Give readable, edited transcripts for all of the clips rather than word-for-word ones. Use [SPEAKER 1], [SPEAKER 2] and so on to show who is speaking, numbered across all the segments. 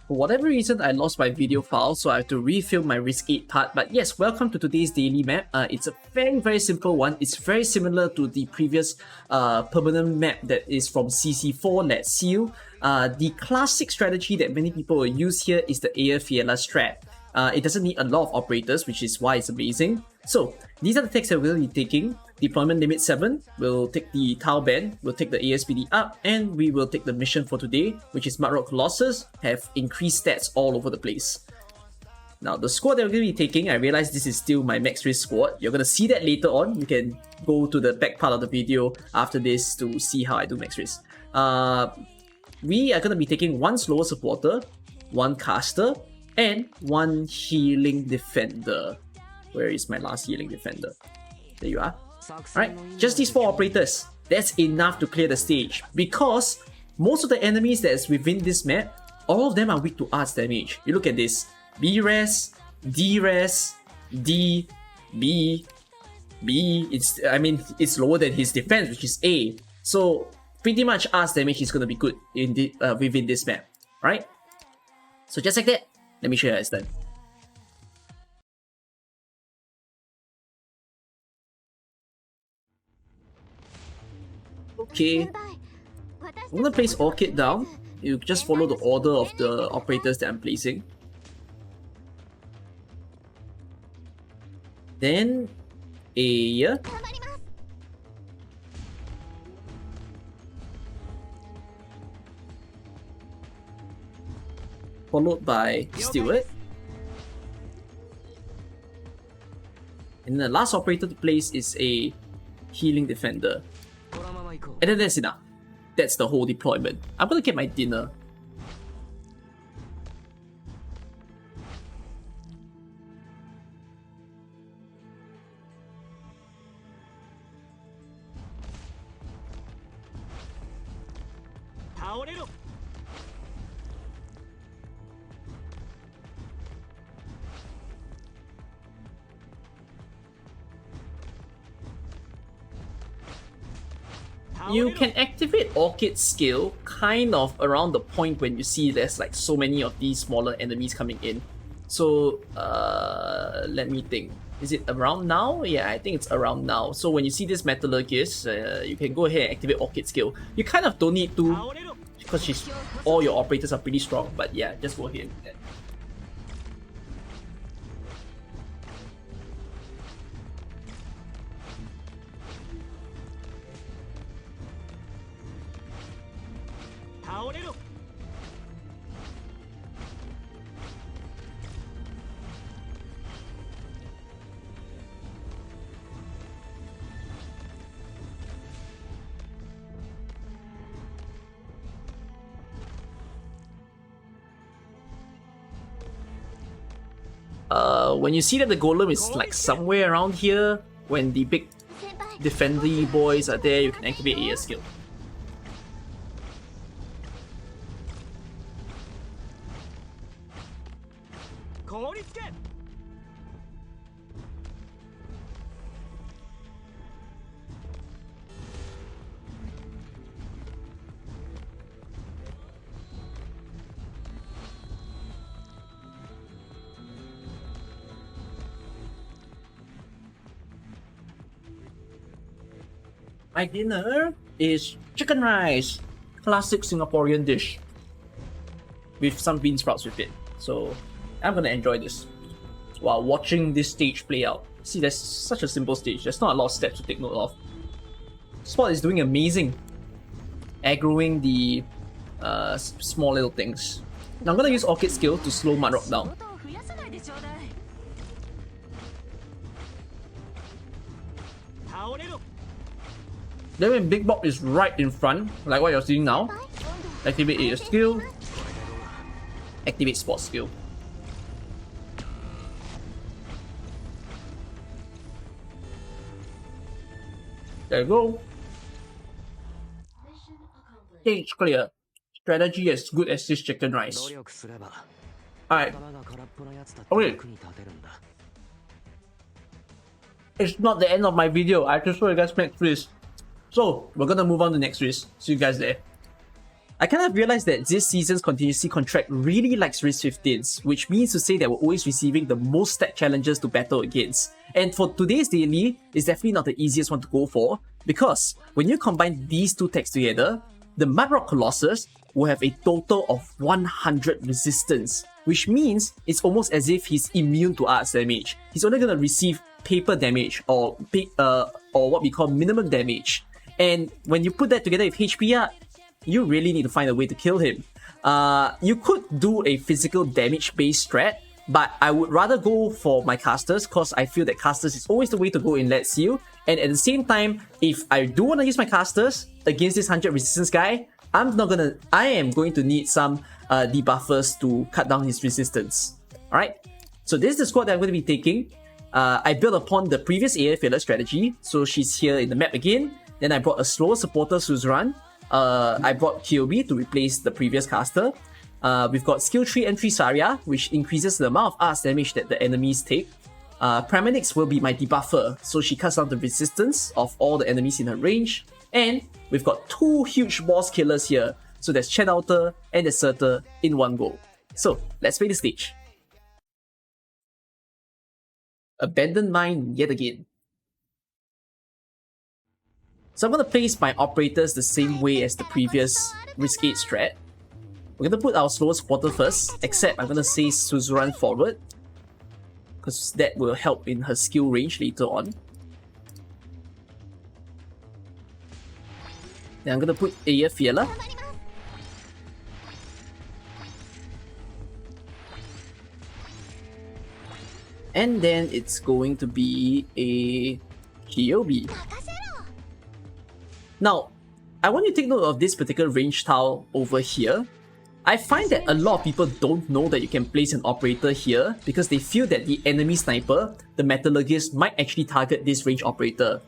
[SPEAKER 1] For whatever reason, I lost my video file, so I have to refilm my Risk 8 part. But yes, welcome to today's daily map. It's a very simple one. It's very similar to the previous permanent map that is from CC4, Let's Seal. The classic strategy that many people will use here is the Air Fiela strat. It doesn't need a lot of operators, which is why it's amazing. So, these are the techs that we'll be taking. Deployment limit 7, we'll take the tile band, we'll take the ASPD up, and we will take the mission for today, which is Mudrock Colossus, have increased stats all over the place. Now, the squad that we're going to be taking, I realize this is still my max risk squad. You're going to see that later on. You can go to the back part of the video after this to see how I do max risk. We are going to be taking one slower supporter, one caster, and one healing defender. Where is my last healing defender? There you are. Alright, just these 4 operators. That's enough to clear the stage. Because most of the enemies that's within this map, all of them are weak to arts damage. You look at this. B-res, D-res, D, B, B. It's lower than his defense, which is A. So pretty much arts damage is going to be good in the, within this map. Right? So just like that, let me show you how it's done. Okay, I'm gonna place Orchid down. You just follow the order of the operators that I'm placing. Then A, followed by Steward. And the last operator to place is a healing defender. And then that's enough. That's the whole deployment. I'm gonna get my dinner. You can activate Orchid's skill kind of around the point when you see there's like so many of these smaller enemies coming in. So let me think. Is it around now? Yeah, I think it's around now. So when you see this Metallurgist, you can go ahead and activate Orchid's skill. You kind of don't need to because all your operators are pretty strong. But yeah, just go ahead and do that. When you see that the golem is like somewhere around here, when the big defendy boys are there, you can activate AS skill. My dinner is chicken rice, classic Singaporean dish, with some bean sprouts with it. So I'm gonna enjoy this while watching this stage play out. See, there's such a simple stage. There's not a lot of steps to take note of. Spot is doing amazing, aggroing the small little things. Now I'm gonna use Orchid skill to slow Mudrock down. Then when Big Bob is right in front, like what you're seeing now, activate AS skill, activate Spot skill. There you go. Stage clear. Strategy as good as this chicken rice. Alright. Okay. It's not the end of my video. I just saw you guys next risk. So, we're gonna move on to next risk. See you guys there. I kind of realized that this season's contingency contract really likes risk 15s, which means to say that we're always receiving the most stack challenges to battle against. And for today's daily, it's definitely not the easiest one to go for, because when you combine these two techs together, the Mudrock Colossus will have a total of 100 resistance, which means it's almost as if he's immune to arts damage. He's only going to receive paper damage or what we call minimum damage. And when you put that together with HP art, you really need to find a way to kill him. You could do a physical damage based strat, but I would rather go for my casters because I feel that casters is always the way to go in Let's Seal. And at the same time, if I do want to use my casters against this 100 resistance guy, I am going to need some debuffers to cut down his resistance. Alright, so this is the squad that I'm going to be taking. I built upon the previous AF filler strategy, so she's here in the map again. Then I brought a slower supporter, Suzerain. I brought KOB to replace the previous caster. We've got skill 3 entry Saria, which increases the amount of arts damage that the enemies take. Paramedics will be my debuffer, so she cuts down the resistance of all the enemies in her range. And we've got two huge boss killers here, so there's Chen Outer and the Surtur in one go. So let's play the stage. Abandoned Mine yet again. So I'm going to place my operators the same way as the previous Risk 8 strat. We're going to put our slowest supporter first, except I'm going to say Suzerain forward, because that will help in her skill range later on. Then I'm going to put Aya Fiela. And then it's going to be a KOB. Now, I want you to take note of this particular range tile over here. I find that a lot of people don't know that you can place an operator here because they feel that the enemy sniper, the Metallurgist, might actually target this range operator.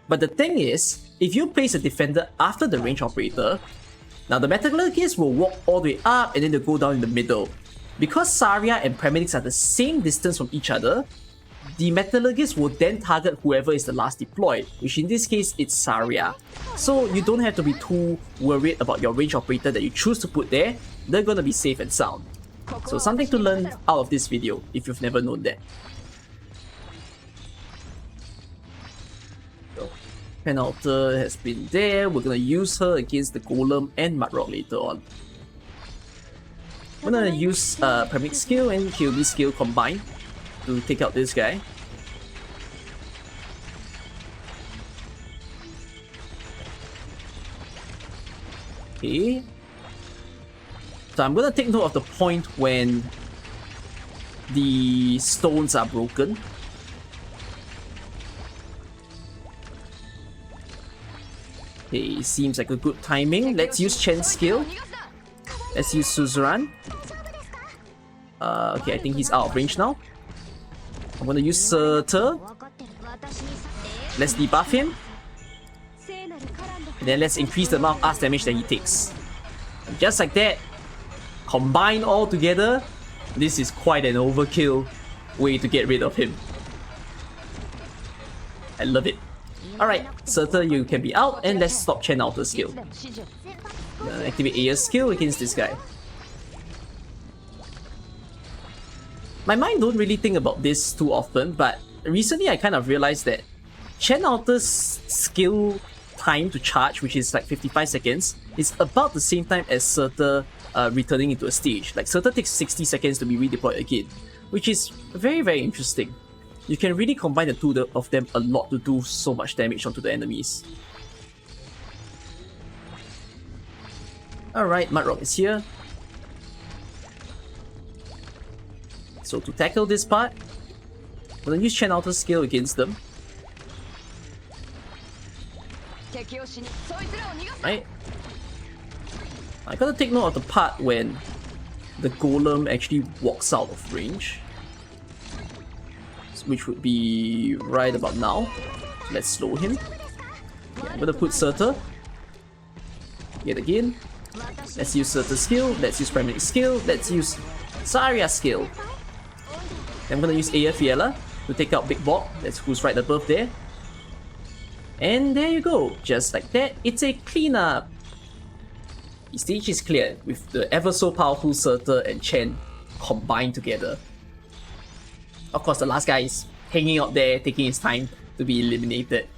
[SPEAKER 1] But the thing is, if you place a defender after the range operator, now the Metallurgist will walk all the way up and then they'll go down in the middle. Because Saria and Paramedics are the same distance from each other, the Metallurgist will then target whoever is the last deployed, which in this case, it's Saria. So you don't have to be too worried about your range operator that you choose to put there. They're gonna be safe and sound. So something to learn out of this video, if you've never known that. So, Penalter has been there. We're gonna use her against the Golem and Mudrock later on. I'm gonna use Paramedic skill and KOB skill combined to take out this guy. Okay. So I'm gonna take note of the point when the stones are broken. Okay, seems like a good timing. Let's use Chen's skill. Let's use Suzerain. Okay, I think he's out of range now. I'm gonna use Surtur. Let's debuff him. And then let's increase the amount of arts damage that he takes. And just like that, combine all together, this is quite an overkill way to get rid of him. I love it. Alright, Surtur, you can be out, and let's stop Chen Outer's skill. Activate Aya's skill against this guy. My mind don't really think about this too often, but recently I kind of realized that Chen Outer's skill time to charge, which is like 55 seconds, is about the same time as Surtur returning into a stage. Like Surtur takes 60 seconds to be redeployed again, which is very, very interesting. You can really combine the two of them a lot to do so much damage onto the enemies. Alright, Mudrock is here. So to tackle this part, I'm gonna use Chen Outer's skill against them. Right. I gotta take note of the part when the Golem actually walks out of range, which would be right about now. Let's slow him. Okay, I'm gonna put Surtur. Yet again. Let's use Surtur's skill. Let's use Paramedic skill. Let's use Saria's skill. I'm gonna use Aya Fiela to take out Big Bog. That's who's right above there. And there you go. Just like that, it's a cleanup. The stage is cleared with the ever so powerful Surtur and Chen combined together. Of course, the last guy is hanging out there, taking his time to be eliminated.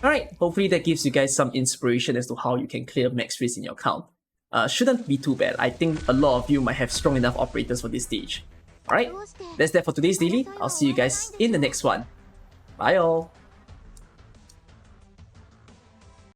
[SPEAKER 1] Alright, hopefully that gives you guys some inspiration as to how you can clear max risk in your account. Shouldn't be too bad. I think a lot of you might have strong enough operators for this stage. Alright, that's that for today's daily. I'll see you guys in the next one. Bye all!